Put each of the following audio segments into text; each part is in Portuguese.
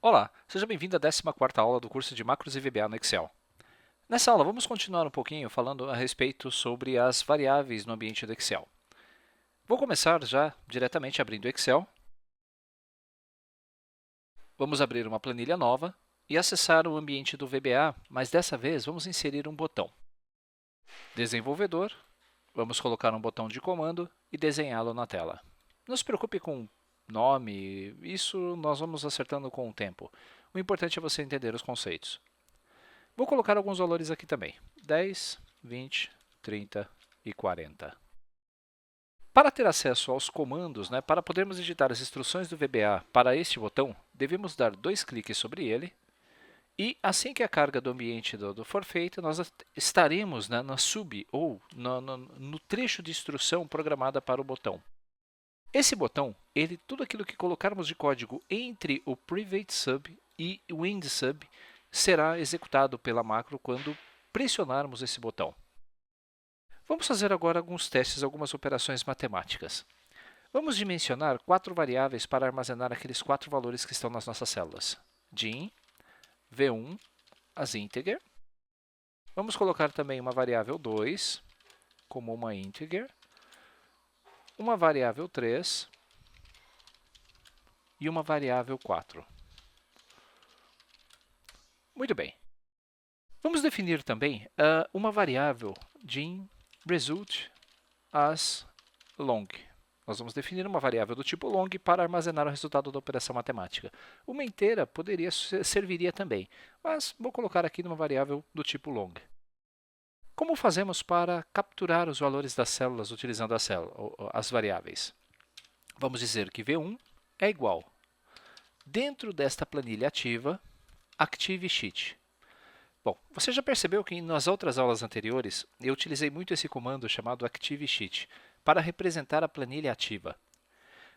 Olá, seja bem-vindo à 14ª aula do curso de Macros e VBA no Excel. Nessa aula, vamos continuar um pouquinho falando a respeito sobre as variáveis no ambiente do Excel. Vou começar já diretamente abrindo o Excel. Vamos abrir uma planilha nova e acessar o ambiente do VBA, mas dessa vez vamos inserir um botão. Desenvolvedor, vamos colocar um botão de comando e desenhá-lo na tela. Não se preocupe com nome, isso nós vamos acertando com o tempo. O importante é você entender os conceitos. Vou colocar alguns valores aqui também, 10, 20, 30 e 40. Para ter acesso aos comandos, para podermos digitar as instruções do VBA para este botão, devemos dar dois cliques sobre ele e assim que a carga do ambiente for feita, nós estaremos na sub ou no trecho de instrução programada para o botão. Esse botão, tudo aquilo que colocarmos de código entre o private sub e o end sub será executado pela macro quando pressionarmos esse botão. Vamos fazer agora alguns testes, algumas operações matemáticas. Vamos dimensionar 4 variáveis para armazenar aqueles 4 valores que estão nas nossas células. Din, V1, as integer. Vamos colocar também uma variável 2 como uma integer, uma variável 3 e uma variável 4. Muito bem. Vamos definir também uma variável din result as long. Nós vamos definir uma variável do tipo long para armazenar o resultado da operação matemática. Uma inteira serviria também, mas vou colocar aqui numa variável do tipo long. Como fazemos para capturar os valores das células utilizando as variáveis? Vamos dizer que V1 é igual, dentro desta planilha ativa, Active Sheet. Bom, você já percebeu que nas outras aulas anteriores eu utilizei muito esse comando chamado Active Sheet para representar a planilha ativa.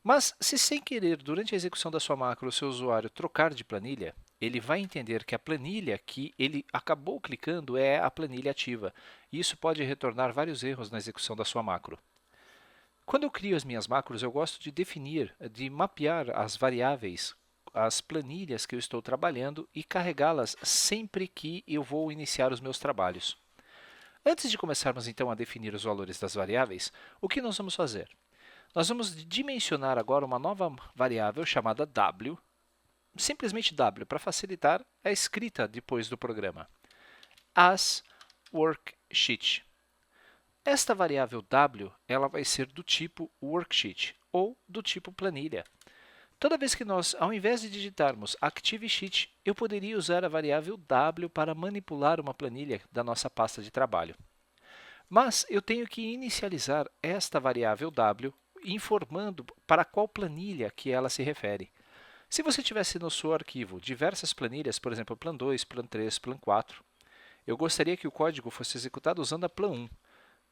Mas se sem querer, durante a execução da sua macro, o seu usuário trocar de planilha, ele vai entender que a planilha que ele acabou clicando é a planilha ativa. E isso pode retornar vários erros na execução da sua macro. Quando eu crio as minhas macros, eu gosto de definir, de mapear as variáveis, as planilhas que eu estou trabalhando e carregá-las sempre que eu vou iniciar os meus trabalhos. Antes de começarmos então a definir os valores das variáveis, o que nós vamos fazer? Nós vamos dimensionar agora uma nova variável chamada w, simplesmente w, para facilitar a escrita depois do programa. As worksheet. Esta variável w ela vai ser do tipo worksheet ou do tipo planilha. Toda vez que nós, ao invés de digitarmos Active Sheet, eu poderia usar a variável w para manipular uma planilha da nossa pasta de trabalho. Mas eu tenho que inicializar esta variável w informando para qual planilha que ela se refere. Se você tivesse no seu arquivo diversas planilhas, por exemplo, plan 2, plan 3, plan 4, eu gostaria que o código fosse executado usando a plan 1.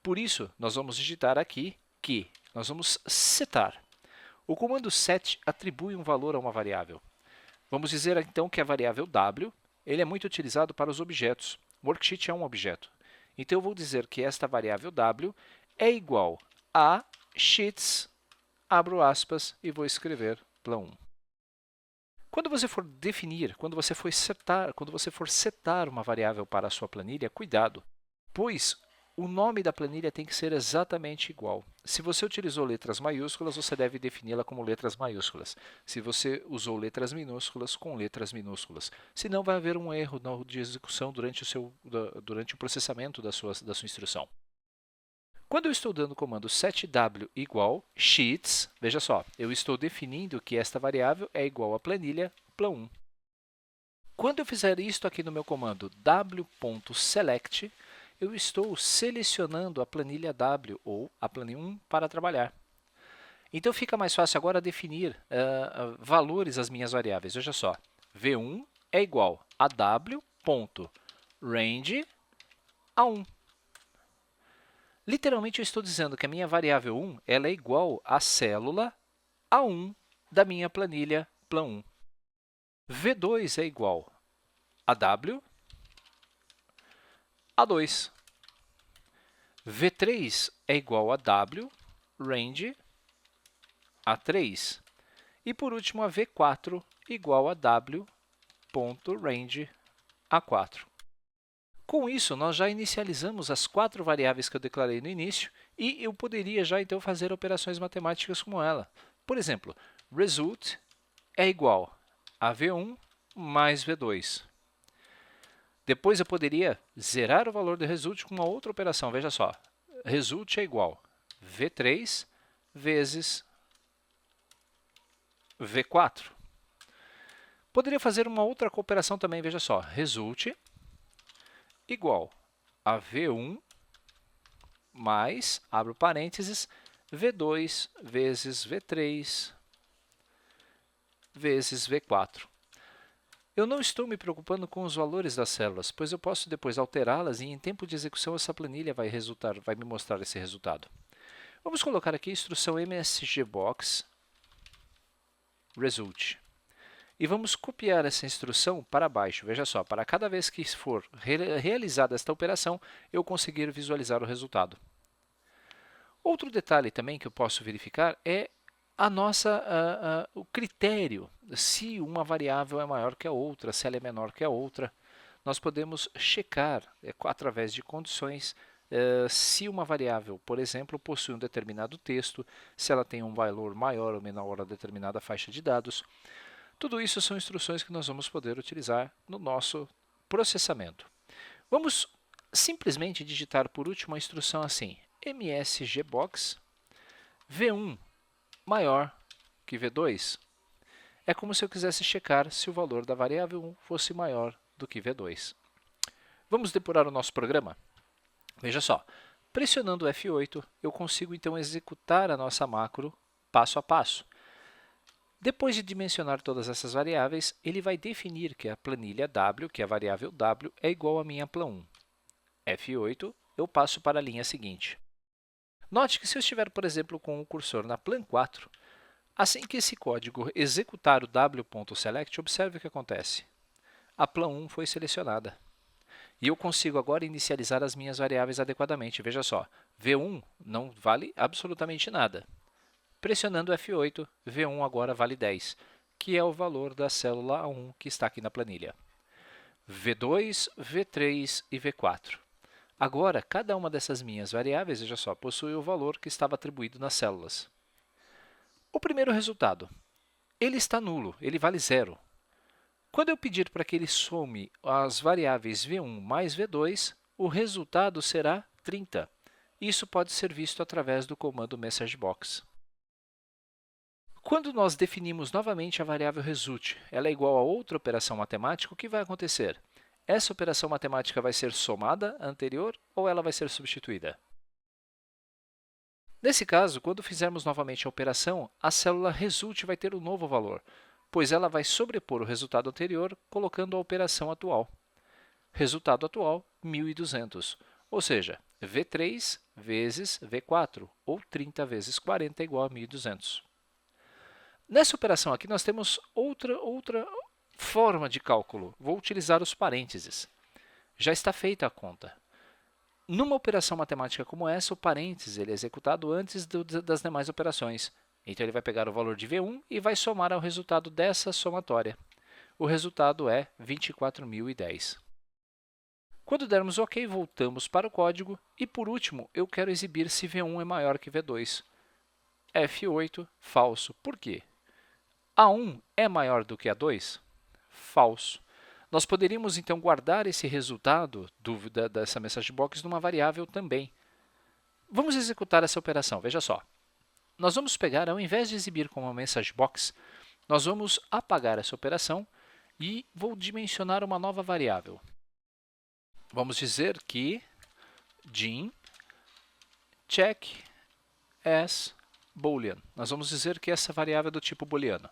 Por isso, nós vamos digitar aqui que nós vamos setar. O comando set atribui um valor a uma variável. Vamos dizer então que a variável w ele é muito utilizado para os objetos. Worksheet é um objeto. Então eu vou dizer que esta variável w é igual a sheets, abro aspas e vou escrever plan 1. Quando você for definir, quando você for setar uma variável para a sua planilha, cuidado, pois o nome da planilha tem que ser exatamente igual. Se você utilizou letras maiúsculas, você deve defini-la como letras maiúsculas. Se você usou letras minúsculas, com letras minúsculas. Senão vai haver um erro de execução durante o processamento da sua instrução. Quando eu estou dando o comando setw igual sheets, veja só, eu estou definindo que esta variável é igual à planilha plan 1. Quando eu fizer isto aqui no meu comando w.select, eu estou selecionando a planilha W ou a planilha 1 para trabalhar. Então fica mais fácil agora definir valores às minhas variáveis. Veja só, V1 é igual a w.range a 1. Literalmente eu estou dizendo que a minha variável 1 ela é igual à célula A1 da minha planilha plan 1. V2 é igual a W A2. V3 é igual a W range A3. E, por último, a V4 igual a W range A4. Com isso, nós já inicializamos as 4 variáveis que eu declarei no início e eu poderia já então fazer operações matemáticas como ela. Por exemplo, result é igual a V1 mais V2. Depois eu poderia zerar o valor do result com uma outra operação. Veja só, result é igual a V3 vezes V4. Poderia fazer uma outra operação também, veja só, result igual a V1 mais, abro parênteses, V2 vezes V3 vezes V4. Eu não estou me preocupando com os valores das células, pois eu posso depois alterá-las e em tempo de execução essa planilha vai me mostrar esse resultado. Vamos colocar aqui a instrução msgbox result. E vamos copiar essa instrução para baixo. Veja só, para cada vez que for realizada esta operação, eu conseguir visualizar o resultado. Outro detalhe também que eu posso verificar é o critério, se uma variável é maior que a outra, se ela é menor que a outra. Nós podemos checar, através de condições, se uma variável, por exemplo, possui um determinado texto, se ela tem um valor maior ou menor a determinada faixa de dados. Tudo isso são instruções que nós vamos poder utilizar no nosso processamento. Vamos simplesmente digitar por último a instrução assim, msgbox v1 maior que v2. É como se eu quisesse checar se o valor da variável 1 fosse maior do que v2. Vamos depurar o nosso programa? Veja só, pressionando F8, eu consigo então executar a nossa macro passo a passo. Depois de dimensionar todas essas variáveis, ele vai definir que a planilha w, que é a variável w, é igual a minha plan1. F8, eu passo para a linha seguinte. Note que se eu estiver, por exemplo, com o cursor na plan4, assim que esse código executar o w.select, observe o que acontece. A plan1 foi selecionada. E eu consigo agora inicializar as minhas variáveis adequadamente. Veja só, v1 não vale absolutamente nada. Pressionando F8, V1 agora vale 10, que é o valor da célula A1 que está aqui na planilha. V2, V3 e V4. Agora, cada uma dessas minhas variáveis, veja só, possui o valor que estava atribuído nas células. O primeiro resultado, ele está nulo, ele vale 0. Quando eu pedir para que ele some as variáveis V1 mais V2, o resultado será 30. Isso pode ser visto através do comando msgbox. Quando nós definimos novamente a variável result, ela é igual a outra operação matemática, o que vai acontecer? Essa operação matemática vai ser somada à anterior ou ela vai ser substituída? Nesse caso, quando fizermos novamente a operação, a célula result vai ter um novo valor, pois ela vai sobrepor o resultado anterior colocando a operação atual. Resultado atual, 1.200, ou seja, V3 vezes V4, ou 30 vezes 40 é igual a 1.200. Nessa operação aqui, nós temos outra forma de cálculo. Vou utilizar os parênteses. Já está feita a conta. Numa operação matemática como essa, o parêntese ele é executado antes das demais operações. Então, ele vai pegar o valor de V1 e vai somar ao resultado dessa somatória. O resultado é 24.010. Quando dermos OK, voltamos para o código e, por último, eu quero exibir se V1 é maior que V2. F8, falso. Por quê? A1 é maior do que A2? Falso. Nós poderíamos, então, guardar esse resultado dessa messagebox numa variável também. Vamos executar essa operação. Veja só. Nós vamos pegar, ao invés de exibir como uma messagebox, nós vamos apagar essa operação e vou dimensionar uma nova variável. Vamos dizer que Jim check as Boolean. Nós vamos dizer que essa variável é do tipo booleano.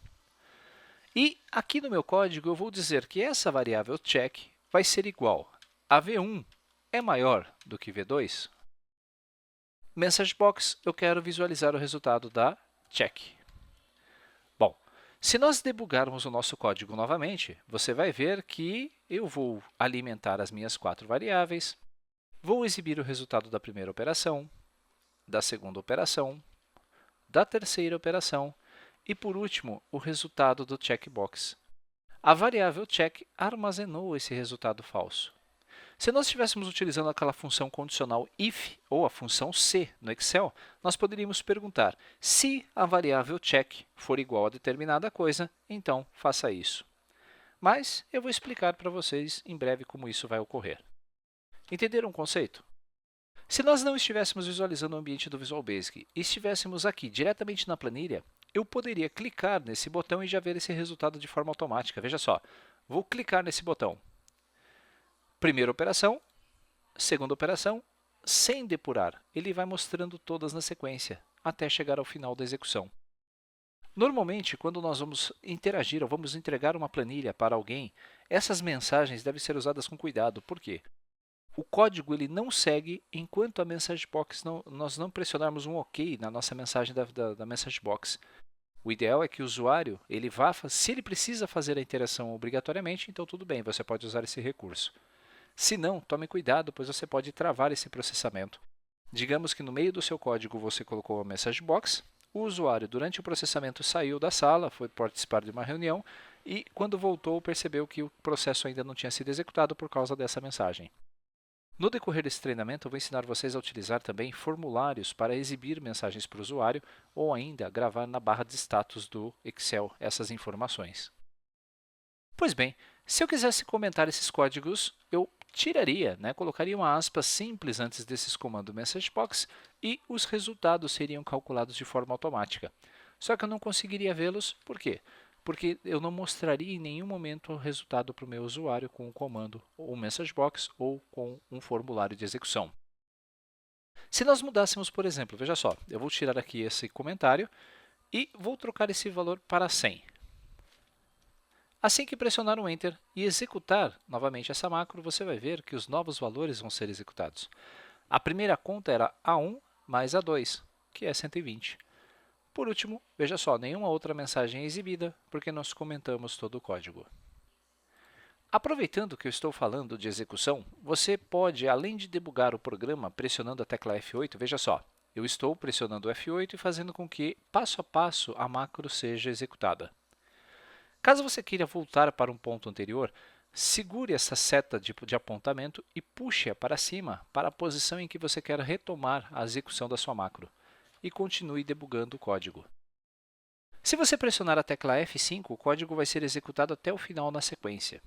E aqui no meu código eu vou dizer que essa variável check vai ser igual a V1 é maior do que V2. MessageBox, eu quero visualizar o resultado da check. Bom, se nós debugarmos o nosso código novamente, você vai ver que eu vou alimentar as minhas 4 variáveis, vou exibir o resultado da primeira operação, da segunda operação, da terceira operação e, por último, o resultado do checkbox. a variável check armazenou esse resultado falso. Se nós estivéssemos utilizando aquela função condicional if ou a função se no Excel, nós poderíamos perguntar se a variável check for igual a determinada coisa, então faça isso. Mas eu vou explicar para vocês em breve como isso vai ocorrer. Entenderam o conceito? Se nós não estivéssemos visualizando o ambiente do Visual Basic e estivéssemos aqui diretamente na planilha, eu poderia clicar nesse botão e já ver esse resultado de forma automática. Veja só, vou clicar nesse botão. Primeira operação, segunda operação, sem depurar. Ele vai mostrando todas na sequência, até chegar ao final da execução. Normalmente, quando nós vamos interagir ou vamos entregar uma planilha para alguém, essas mensagens devem ser usadas com cuidado. Por quê? O código ele não segue enquanto a message box nós não pressionarmos um OK na nossa mensagem da message box. O ideal é que o usuário ele vá, se ele precisa fazer a interação obrigatoriamente, então tudo bem, você pode usar esse recurso. Se não, tome cuidado, pois você pode travar esse processamento. Digamos que no meio do seu código você colocou a message box, o usuário durante o processamento saiu da sala, foi participar de uma reunião e quando voltou percebeu que o processo ainda não tinha sido executado por causa dessa mensagem. No decorrer desse treinamento, eu vou ensinar vocês a utilizar também formulários para exibir mensagens para o usuário ou ainda gravar na barra de status do Excel essas informações. Pois bem, se eu quisesse comentar esses códigos, eu tiraria, colocaria uma aspa simples antes desses comandos MessageBox e os resultados seriam calculados de forma automática. Só que eu não conseguiria vê-los, por quê? Porque eu não mostraria em nenhum momento o resultado para o meu usuário com o comando ou MessageBox ou com um formulário de execução. Se nós mudássemos, por exemplo, veja só, eu vou tirar aqui esse comentário e vou trocar esse valor para 100. Assim que pressionar o Enter e executar novamente essa macro, você vai ver que os novos valores vão ser executados. A primeira conta era A1 mais A2, que é 120. Por último, veja só, nenhuma outra mensagem é exibida, porque nós comentamos todo o código. Aproveitando que eu estou falando de execução, você pode, além de debugar o programa pressionando a tecla F8, veja só, eu estou pressionando o F8 e fazendo com que, passo a passo, a macro seja executada. Caso você queira voltar para um ponto anterior, segure essa seta de apontamento e puxe-a para cima para a posição em que você quer retomar a execução da sua macro. E continue debugando o código. Se você pressionar a tecla F5, o código vai ser executado até o final na sequência.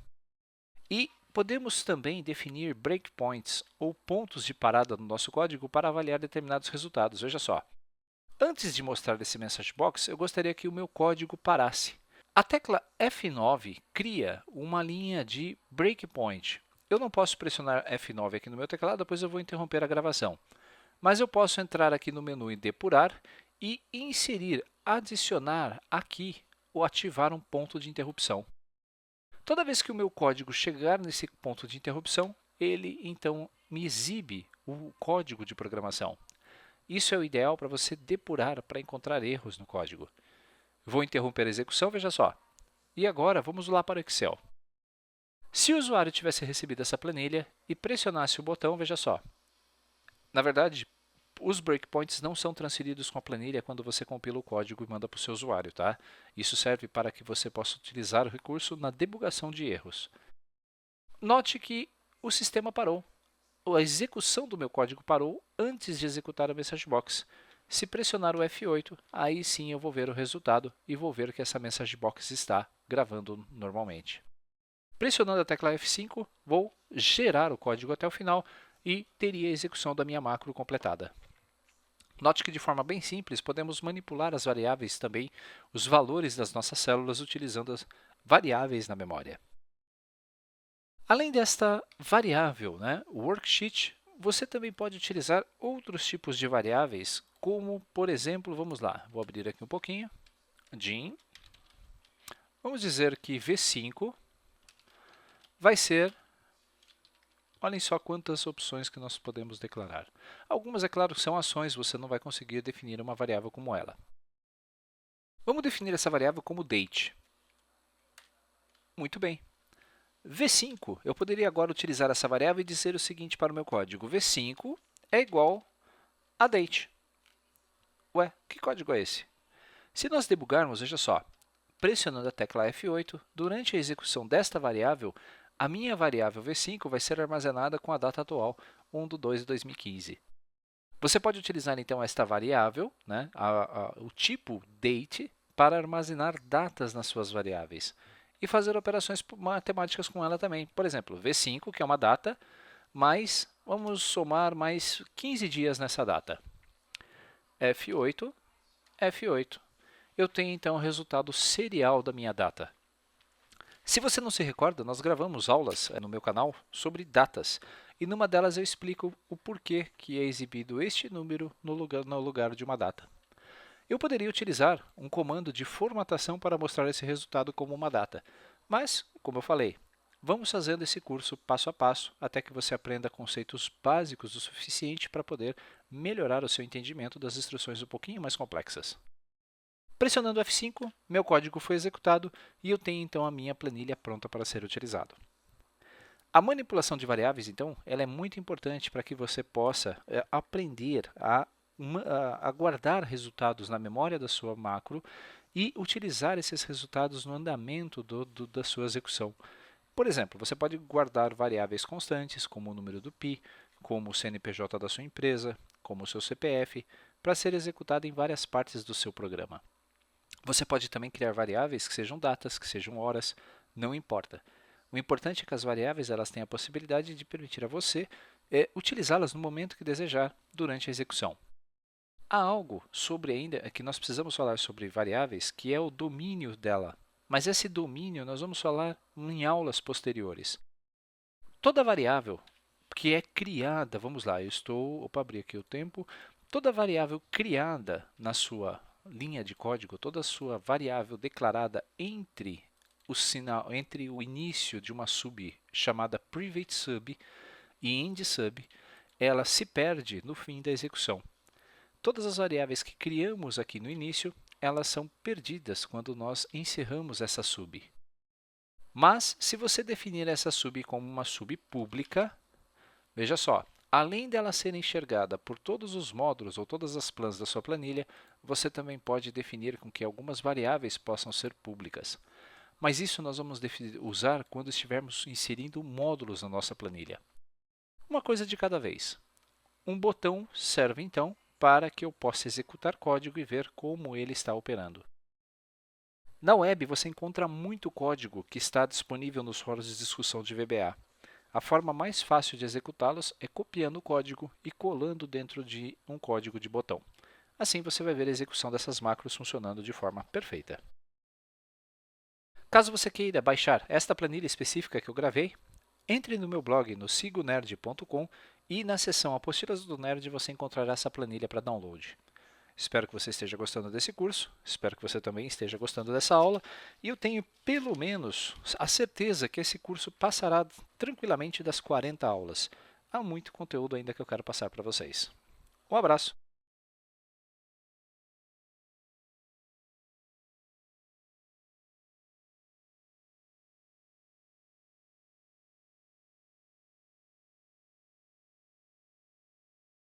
E podemos também definir breakpoints, ou pontos de parada no nosso código para avaliar determinados resultados. Veja só, antes de mostrar esse message box, eu gostaria que o meu código parasse. A tecla F9 cria uma linha de breakpoint. Eu não posso pressionar F9 aqui no meu teclado, pois eu vou interromper a gravação. Mas eu posso entrar aqui no menu em depurar e inserir, adicionar aqui ou ativar um ponto de interrupção. Toda vez que o meu código chegar nesse ponto de interrupção, ele então me exibe o código de programação. Isso é o ideal para você depurar, para encontrar erros no código. Vou interromper a execução, veja só. E agora vamos lá para o Excel. Se o usuário tivesse recebido essa planilha e pressionasse o botão, veja só. Na verdade, os breakpoints não são transferidos com a planilha quando você compila o código e manda para o seu usuário, tá? Isso serve para que você possa utilizar o recurso na debugação de erros. Note que o sistema parou. A execução do meu código parou antes de executar a MessageBox. Se pressionar o F8, aí sim eu vou ver o resultado e vou ver que essa MessageBox está gravando normalmente. Pressionando a tecla F5, vou gerar o código até o final e teria a execução da minha macro completada. Note que de forma bem simples podemos manipular as variáveis também, os valores das nossas células utilizando as variáveis na memória. Além desta variável, o worksheet, você também pode utilizar outros tipos de variáveis, como por exemplo, vamos lá, vou abrir aqui um pouquinho, Jim, vamos dizer que V5 vai ser. Olhem só quantas opções que nós podemos declarar. Algumas, é claro, são ações, você não vai conseguir definir uma variável como ela. Vamos definir essa variável como date. Muito bem. V5, eu poderia agora utilizar essa variável e dizer o seguinte para o meu código. V5 é igual a date. Ué, que código é esse? Se nós debugarmos, veja só, pressionando a tecla F8, durante a execução desta variável, a minha variável V5 vai ser armazenada com a data atual, 1/2/2015. Você pode utilizar, então, esta variável, né, o tipo date, para armazenar datas nas suas variáveis e fazer operações matemáticas com ela também. Por exemplo, V5, que é uma data, mas vamos somar mais 15 dias nessa data. F8, F8. Eu tenho, então, o resultado serial da minha data. Se você não se recorda, nós gravamos aulas no meu canal sobre datas, e numa delas eu explico o porquê que é exibido este número no lugar de uma data. Eu poderia utilizar um comando de formatação para mostrar esse resultado como uma data, mas, como eu falei, vamos fazendo esse curso passo a passo até que você aprenda conceitos básicos o suficiente para poder melhorar o seu entendimento das instruções um pouquinho mais complexas. Pressionando F5, meu código foi executado e eu tenho então a minha planilha pronta para ser utilizado. A manipulação de variáveis, então, ela é muito importante para que você possa aprender a guardar resultados na memória da sua macro e utilizar esses resultados no andamento da sua execução. Por exemplo, você pode guardar variáveis constantes, como o número do PI, como o CNPJ da sua empresa, como o seu CPF, para ser executado em várias partes do seu programa. Você pode também criar variáveis que sejam datas, que sejam horas, não importa. O importante é que as variáveis elas têm a possibilidade de permitir a você utilizá-las no momento que desejar durante a execução. Há algo sobre ainda que nós precisamos falar sobre variáveis, que é o domínio dela. Mas esse domínio nós vamos falar em aulas posteriores. Toda variável que é criada, vamos lá, abri aqui o tempo. Toda variável criada na sua linha de código, toda a sua variável declarada entre o início de uma sub chamada private sub e end sub, ela se perde no fim da execução. Todas as variáveis que criamos aqui no início, elas são perdidas quando nós encerramos essa sub. Mas, se você definir essa sub como uma sub pública, veja só, além dela ser enxergada por todos os módulos ou todas as plans da sua planilha, você também pode definir com que algumas variáveis possam ser públicas. Mas isso nós vamos usar quando estivermos inserindo módulos na nossa planilha. Uma coisa de cada vez. Um botão serve, então, para que eu possa executar código e ver como ele está operando. Na web, você encontra muito código que está disponível nos fóruns de discussão de VBA. A forma mais fácil de executá-los é copiando o código e colando dentro de um código de botão. Assim, você vai ver a execução dessas macros funcionando de forma perfeita. Caso você queira baixar esta planilha específica que eu gravei, entre no meu blog no sigonerd.com e na seção Apostilas do Nerd você encontrará essa planilha para download. Espero que você esteja gostando desse curso, espero que você também esteja gostando dessa aula e eu tenho pelo menos a certeza que esse curso passará tranquilamente das 40 aulas. Há muito conteúdo ainda que eu quero passar para vocês. Um abraço!